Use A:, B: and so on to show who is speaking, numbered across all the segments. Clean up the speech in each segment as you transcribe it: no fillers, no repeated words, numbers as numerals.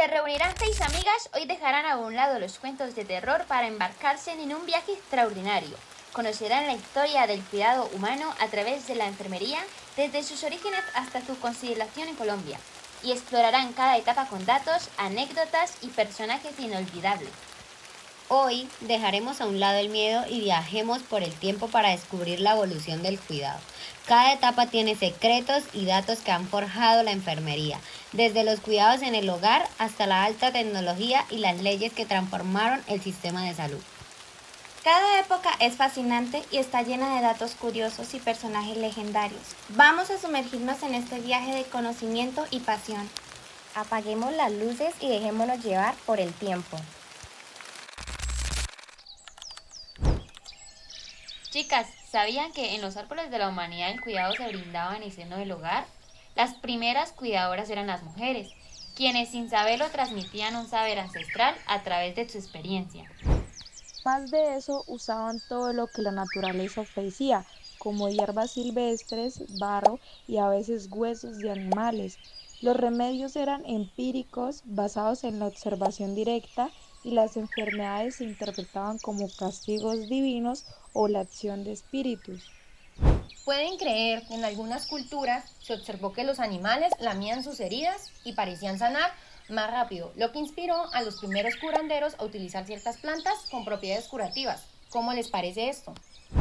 A: Se reunirán 6 amigas, hoy dejarán a un lado los cuentos de terror para embarcarse en un viaje extraordinario. Conocerán la historia del cuidado humano a través de la enfermería, desde sus orígenes hasta su consideración en Colombia, y explorarán cada etapa con datos, anécdotas y personajes inolvidables.
B: Hoy dejaremos a un lado el miedo y viajemos por el tiempo para descubrir la evolución del cuidado. Cada etapa tiene secretos y datos que han forjado la enfermería, desde los cuidados en el hogar hasta la alta tecnología y las leyes que transformaron el sistema de salud.
C: Cada época es fascinante y está llena de datos curiosos y personajes legendarios. Vamos a sumergirnos en este viaje de conocimiento y pasión.
D: Apaguemos las luces y dejémonos llevar por el tiempo.
A: Chicas, ¿sabían que en los árboles de la humanidad el cuidado se brindaba en el seno del hogar? Las primeras cuidadoras eran las mujeres, quienes sin saberlo transmitían un saber ancestral a través de su experiencia.
E: Más de eso, usaban todo lo que la naturaleza ofrecía, como hierbas silvestres, barro y a veces huesos de animales. Los remedios eran empíricos, basados en la observación directa, y las enfermedades se interpretaban como castigos divinos o la acción de espíritus.
D: Pueden creer que en algunas culturas se observó que los animales lamían sus heridas y parecían sanar más rápido, lo que inspiró a los primeros curanderos a utilizar ciertas plantas con propiedades curativas. ¿Cómo les parece esto?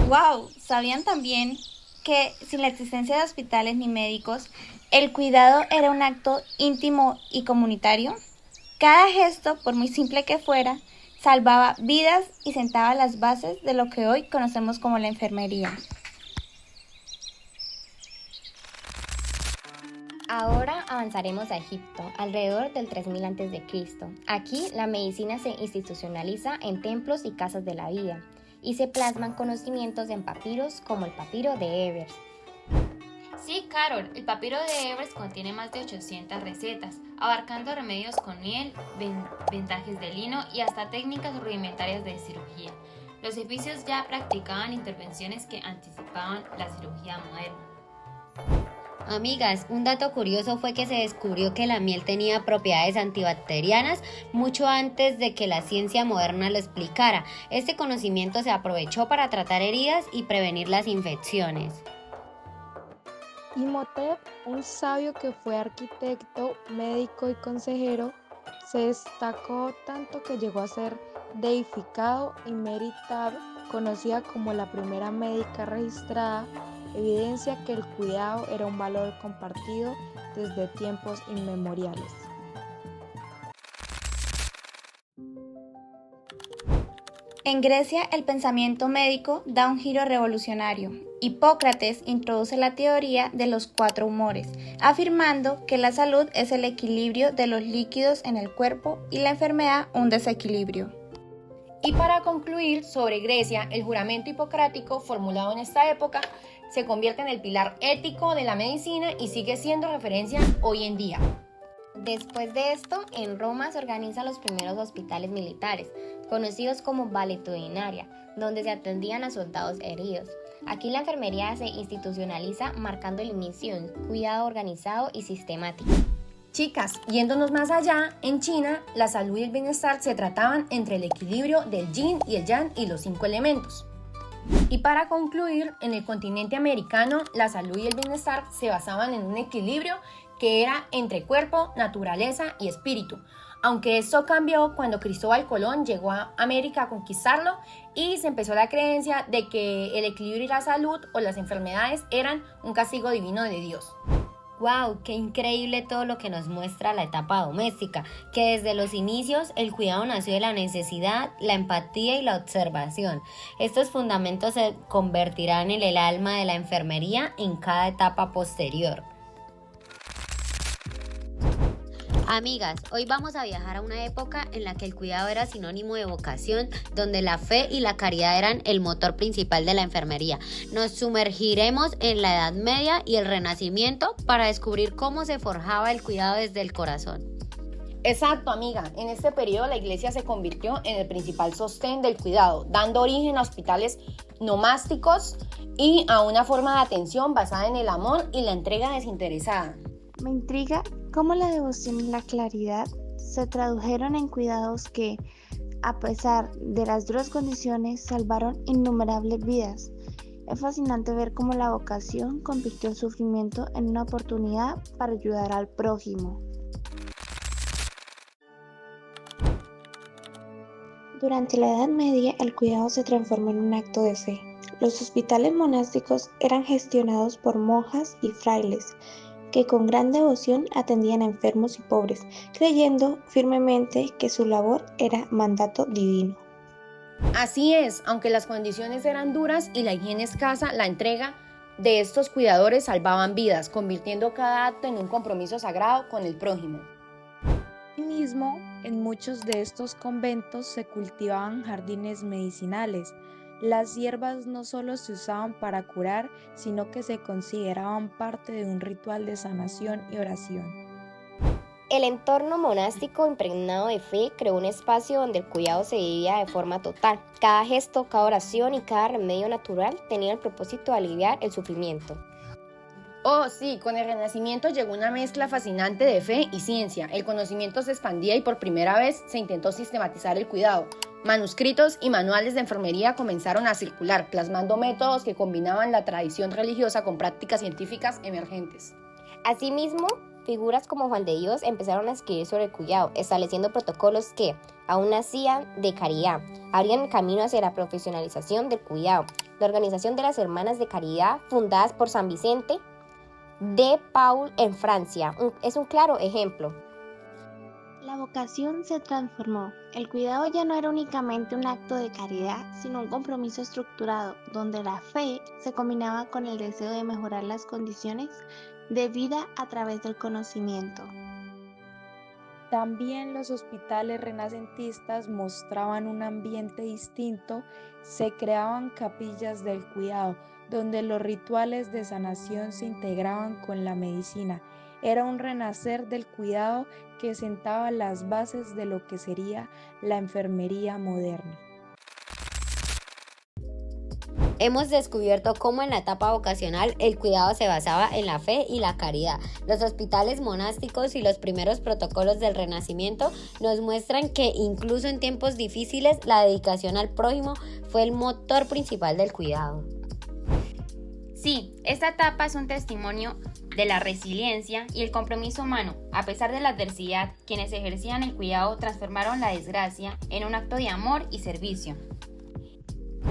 C: ¡Wow! ¿Sabían también que sin la existencia de hospitales ni médicos, el cuidado era un acto íntimo y comunitario? Cada gesto, por muy simple que fuera, salvaba vidas y sentaba las bases de lo que hoy conocemos como la enfermería.
D: Ahora avanzaremos a Egipto, alrededor del 3000 a.C. Aquí la medicina se institucionaliza en templos y casas de la vida, y se plasman conocimientos en papiros como el papiro de Ebers.
A: Sí, Carol, el papiro de Ebers contiene más de 800 recetas, abarcando remedios con miel, vendajes de lino y hasta técnicas rudimentarias de cirugía. Los egipcios ya practicaban intervenciones que anticipaban la cirugía moderna.
B: Amigas, un dato curioso fue que se descubrió que la miel tenía propiedades antibacterianas mucho antes de que la ciencia moderna lo explicara. Este conocimiento se aprovechó para tratar heridas y prevenir las infecciones.
E: Imhotep, un sabio que fue arquitecto, médico y consejero, se destacó tanto que llegó a ser deificado y Meritab, conocida como la primera médica registrada, evidencia que el cuidado era un valor compartido desde tiempos inmemoriales.
C: En Grecia, el pensamiento médico da un giro revolucionario. Hipócrates introduce la teoría de los 4 humores, afirmando que la salud es el equilibrio de los líquidos en el cuerpo y la enfermedad un desequilibrio.
D: Y para concluir, sobre Grecia, el juramento hipocrático formulado en esta época se convierte en el pilar ético de la medicina y sigue siendo referencia hoy en día. Después de esto, en Roma se organizan los primeros hospitales militares, conocidos como valetudinaria, donde se atendían a soldados heridos. Aquí la enfermería se institucionaliza, marcando el inicio de un cuidado organizado y sistemático. Chicas, yéndonos más allá, en China, la salud y el bienestar se trataban entre el equilibrio del yin y el yang y los 5 elementos. Y para concluir, en el continente americano, la salud y el bienestar se basaban en un equilibrio que era entre cuerpo, naturaleza y espíritu. Aunque esto cambió cuando Cristóbal Colón llegó a América a conquistarlo y se empezó la creencia de que el equilibrio y la salud o las enfermedades eran un castigo divino de Dios.
B: ¡Wow! ¡Qué increíble todo lo que nos muestra la etapa doméstica! Que desde los inicios el cuidado nació de la necesidad, la empatía y la observación. Estos fundamentos se convertirán en el alma de la enfermería en cada etapa posterior. Amigas, hoy vamos a viajar a una época en la que el cuidado era sinónimo de vocación, donde la fe y la caridad eran el motor principal de la enfermería. Nos sumergiremos en la Edad Media y el Renacimiento para descubrir cómo se forjaba el cuidado desde el corazón.
D: Exacto, amiga. En este periodo la iglesia se convirtió en el principal sostén del cuidado, dando origen a hospitales nomásticos y a una forma de atención basada en el amor y la entrega desinteresada.
C: Me intriga cómo la devoción y la claridad se tradujeron en cuidados que, a pesar de las duras condiciones, salvaron innumerables vidas. Es fascinante ver cómo la vocación convirtió el sufrimiento en una oportunidad para ayudar al prójimo. Durante la Edad Media, el cuidado se transformó en un acto de fe. Los hospitales monásticos eran gestionados por monjas y frailes, que con gran devoción atendían a enfermos y pobres, creyendo firmemente que su labor era mandato divino.
D: Así es, aunque las condiciones eran duras y la higiene escasa, la entrega de estos cuidadores salvaban vidas, convirtiendo cada acto en un compromiso sagrado con el prójimo.
E: Asimismo, en muchos de estos conventos se cultivaban jardines medicinales. Las hierbas no solo se usaban para curar, sino que se consideraban parte de un ritual de sanación y oración.
B: El entorno monástico impregnado de fe creó un espacio donde el cuidado se vivía de forma total. Cada gesto, cada oración y cada remedio natural tenía el propósito de aliviar el sufrimiento.
D: Oh, sí, con el Renacimiento llegó una mezcla fascinante de fe y ciencia. El conocimiento se expandía y por primera vez se intentó sistematizar el cuidado. Manuscritos y manuales de enfermería comenzaron a circular, plasmando métodos que combinaban la tradición religiosa con prácticas científicas emergentes.
B: Asimismo, figuras como Juan de Dios empezaron a escribir sobre el cuidado, estableciendo protocolos que, aún nacían de caridad, abrían el camino hacia la profesionalización del cuidado. La organización de las Hermanas de Caridad, fundadas por San Vicente de Paul en Francia, es un claro ejemplo.
C: La vocación se transformó. El cuidado ya no era únicamente un acto de caridad, sino un compromiso estructurado, donde la fe se combinaba con el deseo de mejorar las condiciones de vida a través del conocimiento.
E: También los hospitales renacentistas mostraban un ambiente distinto, se creaban capillas del cuidado, donde los rituales de sanación se integraban con la medicina. Era un renacer del cuidado que sentaba las bases de lo que sería la enfermería moderna.
B: Hemos descubierto cómo en la etapa vocacional el cuidado se basaba en la fe y la caridad. Los hospitales monásticos y los primeros protocolos del Renacimiento nos muestran que incluso en tiempos difíciles la dedicación al prójimo fue el motor principal del cuidado.
A: Sí, esta etapa es un testimonio de la resiliencia y el compromiso humano. A pesar de la adversidad, quienes ejercían el cuidado transformaron la desgracia en un acto de amor y servicio.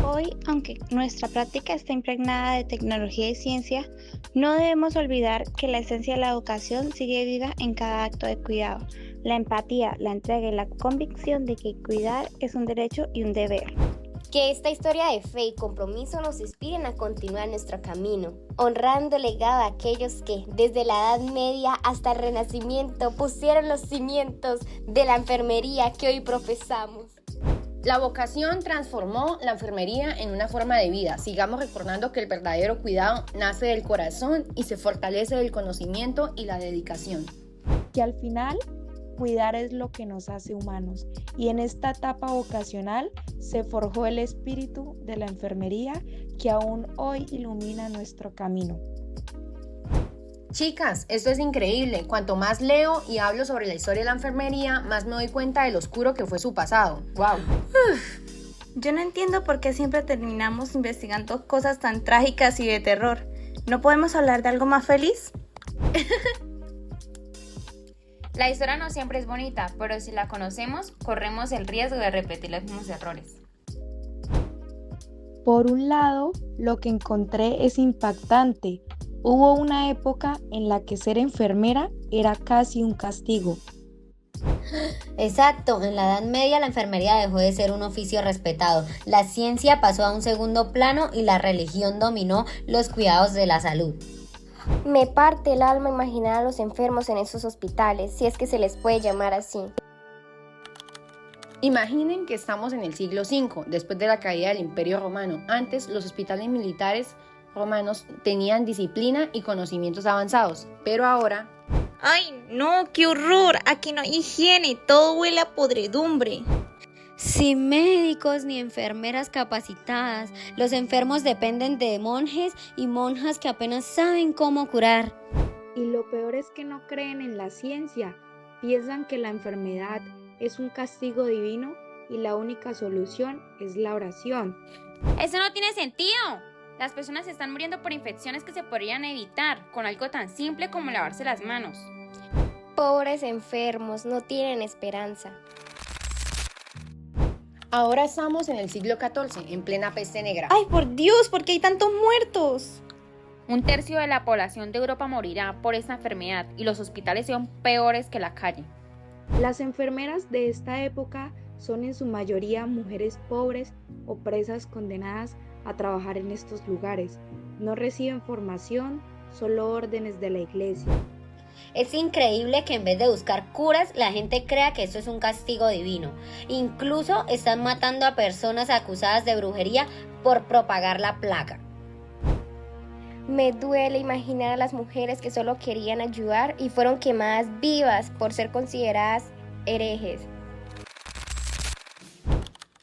C: Hoy, aunque nuestra práctica está impregnada de tecnología y ciencia, no debemos olvidar que la esencia de la educación sigue viva en cada acto de cuidado. La empatía, la entrega y la convicción de que cuidar es un derecho y un deber.
B: Que esta historia de fe y compromiso nos inspiren a continuar nuestro camino, honrando el legado de aquellos que, desde la Edad Media hasta el Renacimiento, pusieron los cimientos de la enfermería que hoy profesamos.
D: La vocación transformó la enfermería en una forma de vida. Sigamos recordando que el verdadero cuidado nace del corazón y se fortalece del conocimiento y la dedicación.
E: Que al final, cuidar es lo que nos hace humanos, y en esta etapa vocacional se forjó el espíritu de la enfermería que aún hoy ilumina nuestro camino.
D: Chicas, esto es increíble. Cuanto más leo y hablo sobre la historia de la enfermería, más me doy cuenta de lo oscuro que fue su pasado. ¡Wow!
C: Yo no entiendo por qué siempre terminamos investigando cosas tan trágicas y de terror. ¿No podemos hablar de algo más feliz?
A: La historia no siempre es bonita, pero si la conocemos, corremos el riesgo de repetir los mismos errores.
E: Por un lado, lo que encontré es impactante. Hubo una época en la que ser enfermera era casi un castigo.
B: Exacto, en la Edad Media la enfermería dejó de ser un oficio respetado, la ciencia pasó a un segundo plano y la religión dominó los cuidados de la salud.
F: Me parte el alma imaginar a los enfermos en esos hospitales, si es que se les puede llamar así.
D: Imaginen que estamos en el siglo V, después de la caída del Imperio Romano. Antes, los hospitales militares romanos tenían disciplina y conocimientos avanzados, pero ahora...
C: ¡Ay, no! ¡Qué horror! Aquí no hay higiene, todo huele a podredumbre.
B: Sin médicos ni enfermeras capacitadas, los enfermos dependen de monjes y monjas que apenas saben cómo curar.
E: Y lo peor es que no creen en la ciencia. Piensan que la enfermedad es un castigo divino y la única solución es la oración.
A: Eso no tiene sentido. Las personas están muriendo por infecciones que se podrían evitar con algo tan simple como lavarse las manos.
F: Pobres enfermos, no tienen esperanza.
D: Ahora estamos en el siglo XIV, en plena peste negra.
C: ¡Ay, por Dios! ¿Por qué hay tantos muertos?
A: 1/3 de la población de Europa morirá por esta enfermedad y los hospitales son peores que la calle.
E: Las enfermeras de esta época son en su mayoría mujeres pobres o presas condenadas a trabajar en estos lugares. No reciben formación, solo órdenes de la iglesia.
B: Es increíble que en vez de buscar curas, la gente crea que esto es un castigo divino. Incluso están matando a personas acusadas de brujería por propagar la plaga.
F: Me duele imaginar a las mujeres que solo querían ayudar y fueron quemadas vivas por ser consideradas herejes.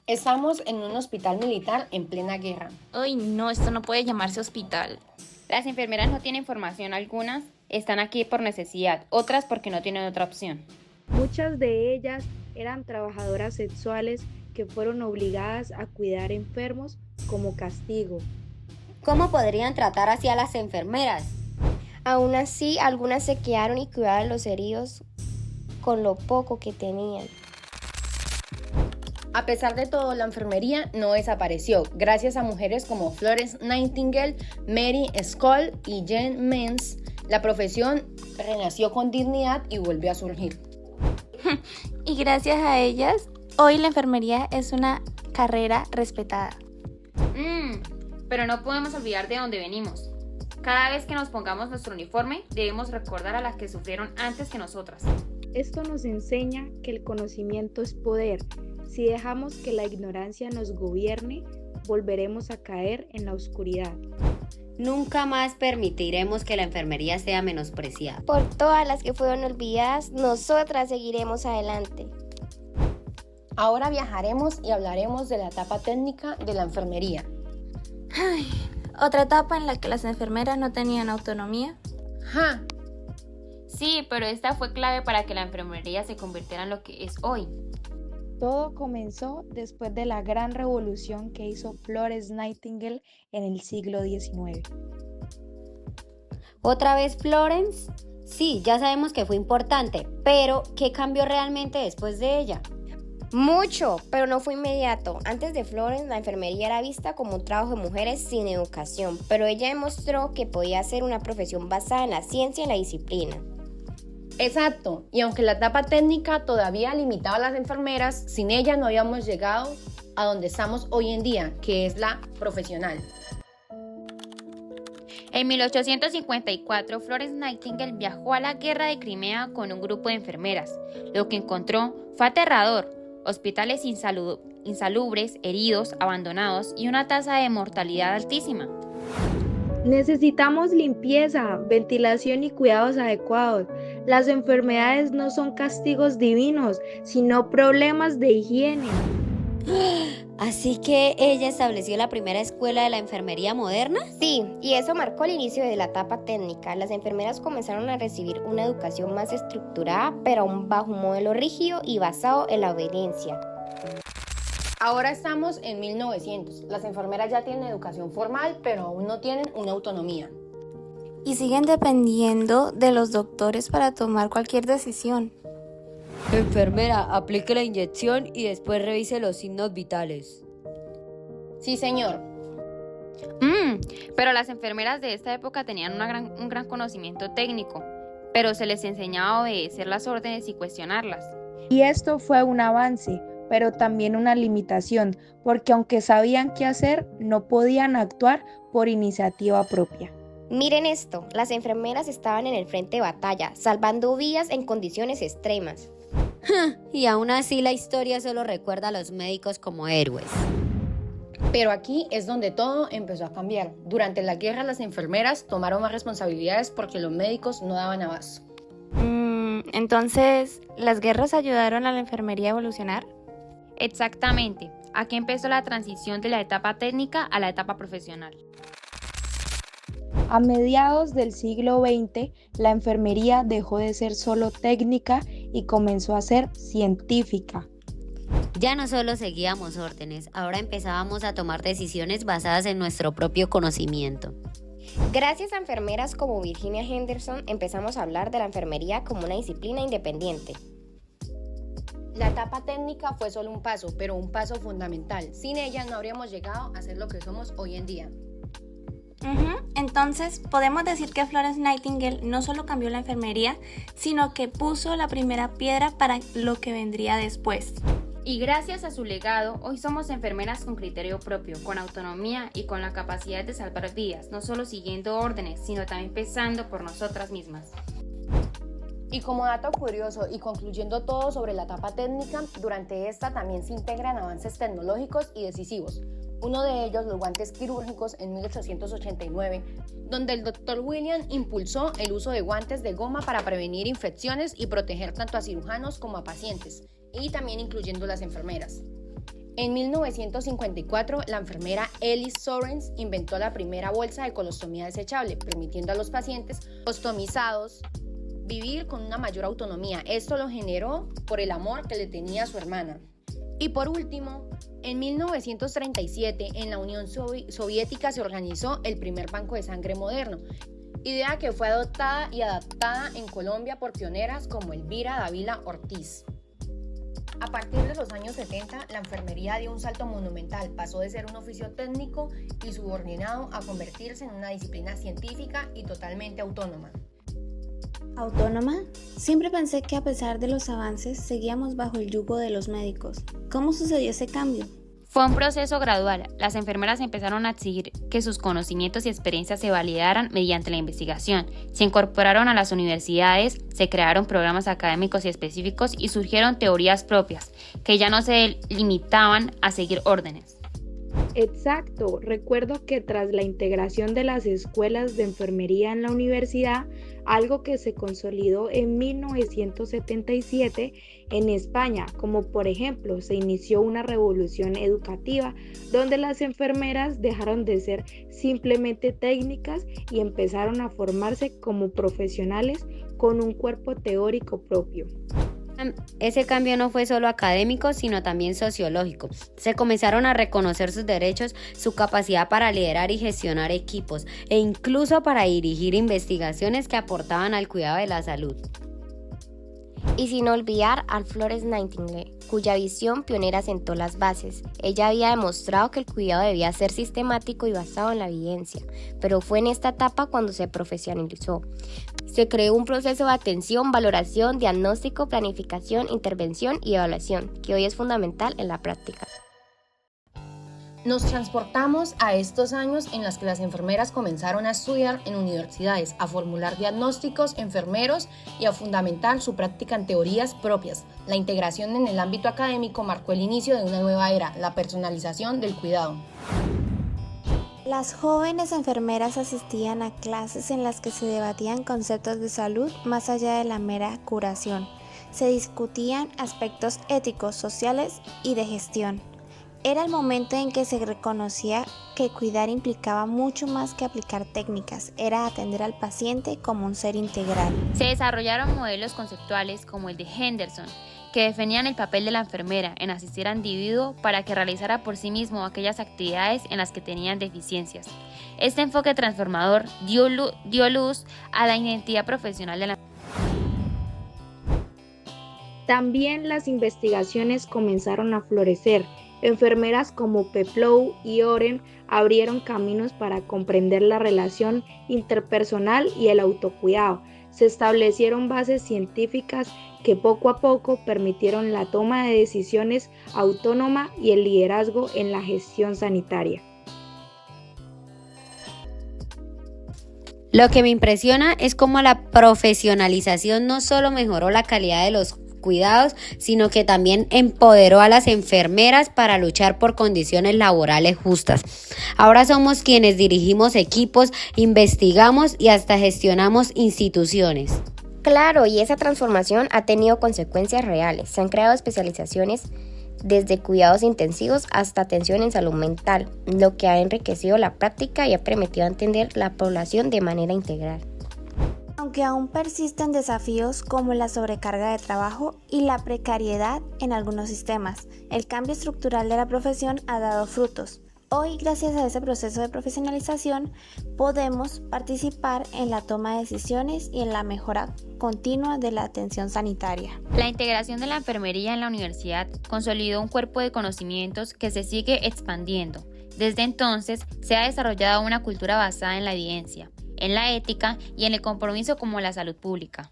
D: Estamos en un hospital militar en plena guerra.
C: Ay, no, esto no puede llamarse hospital.
A: Las enfermeras no tienen formación, algunas están aquí por necesidad, otras porque no tienen otra opción.
E: Muchas de ellas eran trabajadoras sexuales que fueron obligadas a cuidar enfermos como castigo.
B: ¿Cómo podrían tratar así a las enfermeras?
F: Aún así, algunas se quedaron y cuidaban a los heridos con lo poco que tenían.
D: A pesar de todo, la enfermería no desapareció, gracias a mujeres como Florence Nightingale, Mary Scott y Jane Menz. La profesión renació con dignidad y volvió a surgir.
C: Y gracias a ellas, hoy la enfermería es una carrera respetada.
A: Pero no podemos olvidar de dónde venimos. Cada vez que nos pongamos nuestro uniforme, debemos recordar a las que sufrieron antes que nosotras.
E: Esto nos enseña que el conocimiento es poder. Si dejamos que la ignorancia nos gobierne, volveremos a caer en la oscuridad.
B: Nunca más permitiremos que la enfermería sea menospreciada.
F: Por todas las que fueron olvidadas, nosotras seguiremos adelante.
D: Ahora viajaremos y hablaremos de la etapa técnica de la enfermería.
C: Otra etapa en la que las enfermeras no tenían autonomía.
D: ¡Ja!
A: Sí, pero esta fue clave para que la enfermería se convirtiera en lo que es hoy.
E: Todo comenzó después de la gran revolución que hizo Florence Nightingale en el siglo XIX.
B: ¿Otra vez Florence? Sí, ya sabemos que fue importante, pero ¿qué cambió realmente después de ella?
F: Mucho, pero no fue inmediato. Antes de Florence, la enfermería era vista como un trabajo de mujeres sin educación, pero ella demostró que podía ser una profesión basada en la ciencia y la disciplina.
D: Exacto, y aunque la etapa técnica todavía limitaba a las enfermeras, sin ella no habíamos llegado a donde estamos hoy en día, que es la profesional.
A: En 1854, Florence Nightingale viajó a la guerra de Crimea con un grupo de enfermeras. Lo que encontró fue aterrador: hospitales insalubres, heridos, abandonados y una tasa de mortalidad altísima.
E: Necesitamos limpieza, ventilación y cuidados adecuados. Las enfermedades no son castigos divinos, sino problemas de higiene.
B: ¿Así que ella estableció la primera escuela de la enfermería moderna?
F: Sí, y eso marcó el inicio de la etapa técnica. Las enfermeras comenzaron a recibir una educación más estructurada, pero aún bajo un modelo rígido y basado en la obediencia.
D: Ahora estamos en 1900. Las enfermeras ya tienen educación formal, pero aún no tienen una autonomía.
C: Y siguen dependiendo de los doctores para tomar cualquier decisión.
B: Enfermera, aplique la inyección y después revise los signos vitales.
D: Sí, señor.
A: Pero las enfermeras de esta época tenían un gran conocimiento técnico, pero se les enseñaba a obedecer las órdenes y cuestionarlas.
E: Y esto fue un avance, pero también una limitación, porque aunque sabían qué hacer, no podían actuar por iniciativa propia.
F: Miren esto, las enfermeras estaban en el frente de batalla, salvando vidas en condiciones extremas.
B: Y aún así la historia solo recuerda a los médicos como héroes.
D: Pero aquí es donde todo empezó a cambiar. Durante la guerra las enfermeras tomaron más responsabilidades porque los médicos no daban abasto.
C: Entonces, ¿las guerras ayudaron a la enfermería a evolucionar?
A: Exactamente. Aquí empezó la transición de la etapa técnica a la etapa profesional.
E: A mediados del siglo XX, la enfermería dejó de ser solo técnica y comenzó a ser científica.
B: Ya no solo seguíamos órdenes, ahora empezábamos a tomar decisiones basadas en nuestro propio conocimiento.
F: Gracias a enfermeras como Virginia Henderson, empezamos a hablar de la enfermería como una disciplina independiente.
D: La etapa técnica fue solo un paso, pero un paso fundamental. Sin ella no habríamos llegado a ser lo que somos hoy en día.
C: Entonces, podemos decir que Florence Nightingale no solo cambió la enfermería, sino que puso la primera piedra para lo que vendría después.
A: Y gracias a su legado, hoy somos enfermeras con criterio propio, con autonomía y con la capacidad de salvar vidas, no solo siguiendo órdenes, sino también pensando por nosotras mismas.
D: Y como dato curioso y concluyendo todo sobre la etapa técnica, durante esta también se integran avances tecnológicos y decisivos. Uno de ellos, los guantes quirúrgicos en 1889, donde el Dr. William impulsó el uso de guantes de goma para prevenir infecciones y proteger tanto a cirujanos como a pacientes, y también incluyendo las enfermeras. En 1954, la enfermera Ellis Sorens inventó la primera bolsa de colostomía desechable, permitiendo a los pacientes costomizados vivir con una mayor autonomía. Esto lo generó por el amor que le tenía a su hermana. Y por último, en 1937, en la Unión Soviética se organizó el primer banco de sangre moderno, idea que fue adoptada y adaptada en Colombia por pioneras como Elvira Dávila Ortiz. A partir de los años 70, la enfermería dio un salto monumental, pasó de ser un oficio técnico y subordinado a convertirse en una disciplina científica y totalmente autónoma.
C: ¿Autónoma? Siempre pensé que a pesar de los avances, seguíamos bajo el yugo de los médicos. ¿Cómo sucedió ese cambio?
A: Fue un proceso gradual. Las enfermeras empezaron a exigir que sus conocimientos y experiencias se validaran mediante la investigación. Se incorporaron a las universidades, se crearon programas académicos y específicos y surgieron teorías propias, que ya no se limitaban a seguir órdenes.
E: Exacto, recuerdo que tras la integración de las escuelas de enfermería en la universidad, algo que se consolidó en 1977 en España, como por ejemplo se inició una revolución educativa donde las enfermeras dejaron de ser simplemente técnicas y empezaron a formarse como profesionales con un cuerpo teórico propio.
B: Ese cambio no fue solo académico, sino también sociológico. Se comenzaron a reconocer sus derechos, su capacidad para liderar y gestionar equipos, e incluso para dirigir investigaciones que aportaban al cuidado de la salud.
F: Y sin olvidar a Florence Nightingale, cuya visión pionera sentó las bases. Ella había demostrado que el cuidado debía ser sistemático y basado en la evidencia, pero fue en esta etapa cuando se profesionalizó. Se creó un proceso de atención, valoración, diagnóstico, planificación, intervención y evaluación, que hoy es fundamental en la práctica.
D: Nos transportamos a estos años en los que las enfermeras comenzaron a estudiar en universidades, a formular diagnósticos enfermeros y a fundamentar su práctica en teorías propias. La integración en el ámbito académico marcó el inicio de una nueva era, la personalización del cuidado.
C: Las jóvenes enfermeras asistían a clases en las que se debatían conceptos de salud más allá de la mera curación. Se discutían aspectos éticos, sociales y de gestión. Era el momento en que se reconocía que cuidar implicaba mucho más que aplicar técnicas, era atender al paciente como un ser integral.
A: Se desarrollaron modelos conceptuales como el de Henderson, que definían el papel de la enfermera en asistir al individuo para que realizara por sí mismo aquellas actividades en las que tenían deficiencias. Este enfoque transformador dio luz a la identidad profesional de la enfermera.
E: También las investigaciones comenzaron a florecer. Enfermeras como Peplow y Oren abrieron caminos para comprender la relación interpersonal y el autocuidado. Se establecieron bases científicas que poco a poco permitieron la toma de decisiones autónoma y el liderazgo en la gestión sanitaria.
B: Lo que me impresiona es cómo la profesionalización no solo mejoró la calidad de los cuidados, sino que también empoderó a las enfermeras para luchar por condiciones laborales justas. Ahora somos quienes dirigimos equipos, investigamos y hasta gestionamos instituciones.
F: Claro, y esa transformación ha tenido consecuencias reales. Se han creado especializaciones desde cuidados intensivos hasta atención en salud mental, lo que ha enriquecido la práctica y ha permitido entender la población de manera integral.
C: Aunque aún persisten desafíos como la sobrecarga de trabajo y la precariedad en algunos sistemas, el cambio estructural de la profesión ha dado frutos. Hoy, gracias a ese proceso de profesionalización, podemos participar en la toma de decisiones y en la mejora continua de la atención sanitaria.
A: La integración de la enfermería en la universidad consolidó un cuerpo de conocimientos que se sigue expandiendo. Desde entonces, se ha desarrollado una cultura basada en la evidencia, en la ética y en el compromiso como la salud pública.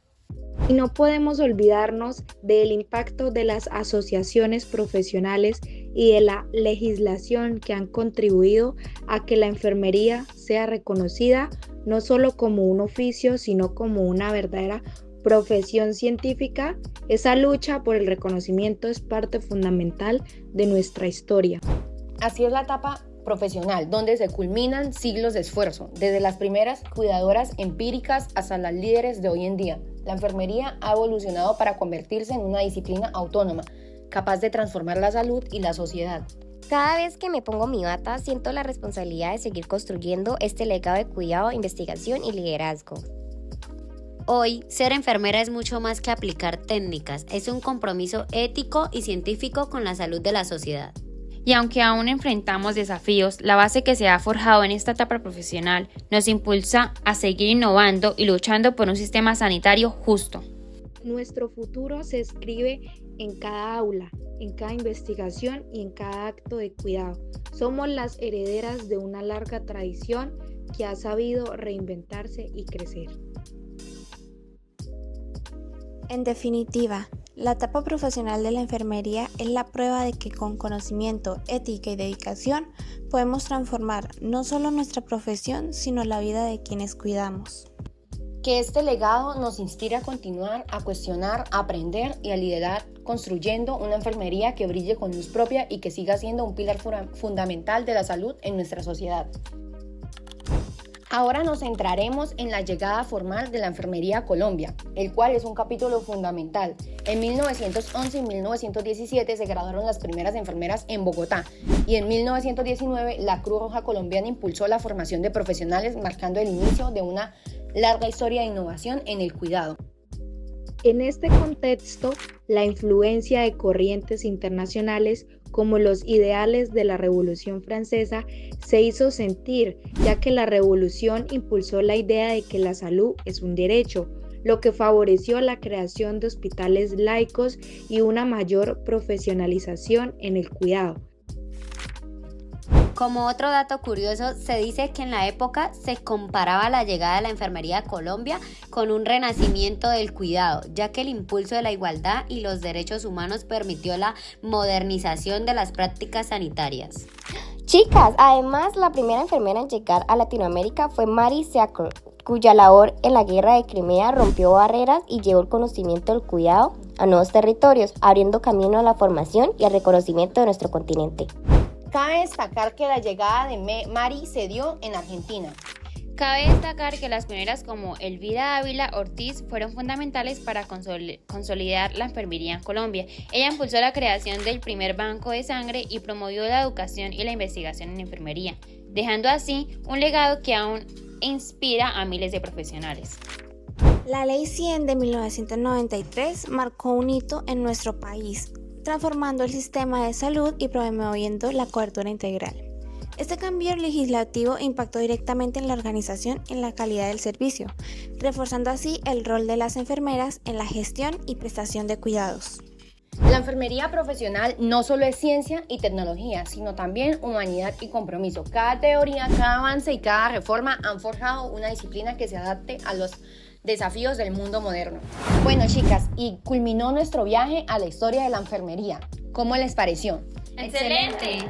E: Y no podemos olvidarnos del impacto de las asociaciones profesionales y de la legislación que han contribuido a que la enfermería sea reconocida no solo como un oficio, sino como una verdadera profesión científica. Esa lucha por el reconocimiento es parte fundamental de nuestra historia.
D: Así es la etapa profesional, donde se culminan siglos de esfuerzo, desde las primeras cuidadoras empíricas hasta las líderes de hoy en día. La enfermería ha evolucionado para convertirse en una disciplina autónoma, capaz de transformar la salud y la sociedad.
F: Cada vez que me pongo mi bata, siento la responsabilidad de seguir construyendo este legado de cuidado, investigación y liderazgo.
B: Hoy, ser enfermera es mucho más que aplicar técnicas, es un compromiso ético y científico con la salud de la sociedad.
A: Y aunque aún enfrentamos desafíos, la base que se ha forjado en esta etapa profesional nos impulsa a seguir innovando y luchando por un sistema sanitario justo.
E: Nuestro futuro se escribe en cada aula, en cada investigación y en cada acto de cuidado. Somos las herederas de una larga tradición que ha sabido reinventarse y crecer.
C: En definitiva, la etapa profesional de la enfermería es la prueba de que con conocimiento, ética y dedicación podemos transformar no solo nuestra profesión, sino la vida de quienes cuidamos.
D: Que este legado nos inspire a continuar, a cuestionar, a aprender y a liderar, construyendo una enfermería que brille con luz propia y que siga siendo un pilar fundamental de la salud en nuestra sociedad. Ahora nos centraremos en la llegada formal de la enfermería a Colombia, el cual es un capítulo fundamental. En 1911 y 1917 se graduaron las primeras enfermeras en Bogotá y en 1919 la Cruz Roja Colombiana impulsó la formación de profesionales, marcando el inicio de una larga historia de innovación en el cuidado.
E: En este contexto, la influencia de corrientes internacionales como los ideales de la Revolución Francesa se hizo sentir, ya que la revolución impulsó la idea de que la salud es un derecho, lo que favoreció la creación de hospitales laicos y una mayor profesionalización en el cuidado.
B: Como otro dato curioso, se dice que en la época se comparaba la llegada de la enfermería a Colombia con un renacimiento del cuidado, ya que el impulso de la igualdad y los derechos humanos permitió la modernización de las prácticas sanitarias.
F: Chicas, además la primera enfermera en llegar a Latinoamérica fue Mary Seacole, cuya labor en la guerra de Crimea rompió barreras y llevó el conocimiento del cuidado a nuevos territorios, abriendo camino a la formación y al reconocimiento de nuestro continente.
D: Cabe destacar que la llegada de Mary se dio en Argentina.
A: Cabe destacar que las pioneras como Elvira Ávila Ortiz fueron fundamentales para consolidar la enfermería en Colombia. Ella impulsó la creación del primer banco de sangre y promovió la educación y la investigación en enfermería, dejando así un legado que aún inspira a miles de profesionales.
C: La Ley 100 de 1993 marcó un hito en nuestro país, transformando el sistema de salud y promoviendo la cobertura integral. Este cambio legislativo impactó directamente en la organización y en la calidad del servicio, reforzando así el rol de las enfermeras en la gestión y prestación de cuidados.
D: La enfermería profesional no solo es ciencia y tecnología, sino también humanidad y compromiso. Cada teoría, cada avance y cada reforma han forjado una disciplina que se adapte a los desafíos del mundo moderno. Bueno, chicas, y culminó nuestro viaje a la historia de la enfermería. ¿Cómo les pareció?
A: ¡Excelente!